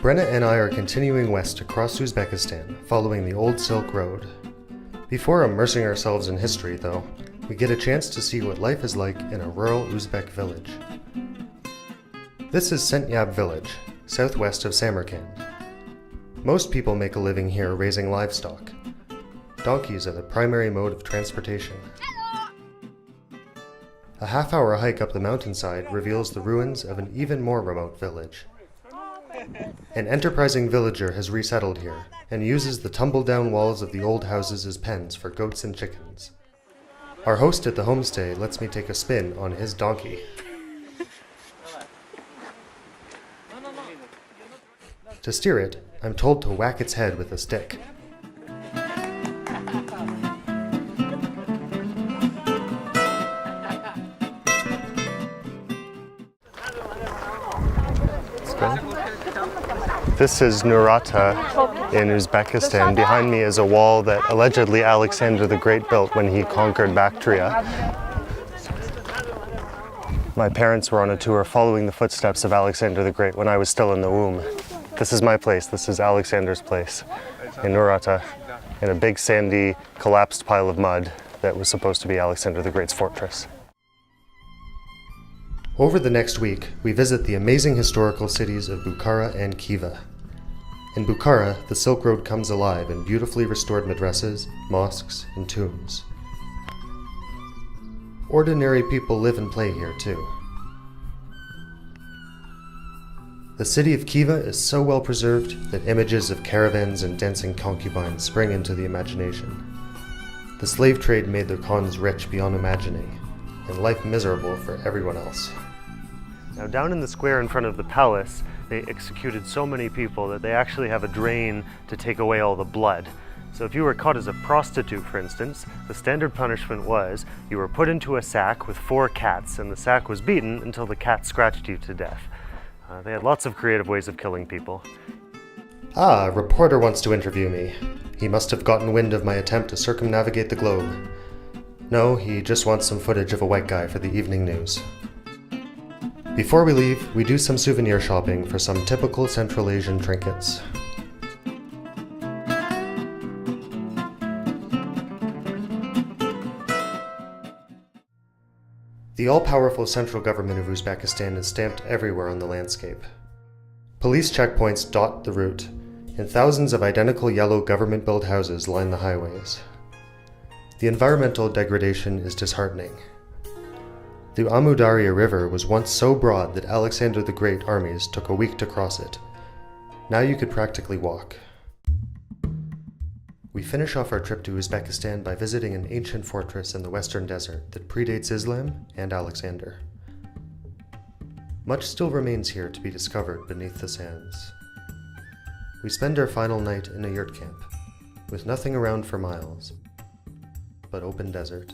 Brenna and I are continuing west across Uzbekistan, following the old Silk Road. Before immersing ourselves in history, though, we get a chance to see what life is like in a rural Uzbek village. This is Sentyab village, southwest of Samarkand. Most people make a living here raising livestock. Donkeys are the primary mode of transportation. A half-hour hike up the mountainside reveals the ruins of an even more remote village. An enterprising villager has resettled here and uses the tumble-down walls of the old houses as pens for goats and chickens. Our host at the homestay lets me take a spin on his donkey. To steer it, I'm told to whack its head with a stick. This is Nurata in Uzbekistan. Behind me is a wall that allegedly Alexander the Great built when he conquered Bactria. My parents were on a tour following the footsteps of Alexander the Great when I was still in the womb. This is my place. This is Alexander's place in Nurata, in a big sandy, collapsed pile of mud that was supposed to be Alexander the Great's fortress. Over the next week, we visit the amazing historical cities of Bukhara and Khiva. In Bukhara, the Silk Road comes alive in beautifully restored madrasas, mosques, and tombs. Ordinary people live and play here too. The city of Khiva is so well preserved that images of caravans and dancing concubines spring into the imagination. The slave trade made their khans rich beyond imagining, and life miserable for everyone else. Now down in the square in front of the palace, they executed so many people that they actually have a drain to take away all the blood. So if you were caught as a prostitute, for instance, the standard punishment was you were put into a sack with 4 cats, and the sack was beaten until the cat scratched you to death. They had lots of creative ways of killing people. Ah, a reporter wants to interview me. He must have gotten wind of my attempt to circumnavigate the globe. No, he just wants some footage of a white guy for the evening news. Before we leave, we do some souvenir shopping for some typical Central Asian trinkets. The all-powerful central government of Uzbekistan is stamped everywhere on the landscape. Police checkpoints dot the route, and thousands of identical yellow government-built houses line the highways. The environmental degradation is disheartening. The Amudarya River was once so broad that Alexander the Great armies took a week to cross it. Now you could practically walk. We finish off our trip to Uzbekistan by visiting an ancient fortress in the western desert that predates Islam and Alexander. Much still remains here to be discovered beneath the sands. We spend our final night in a yurt camp, with nothing around for miles, but open desert.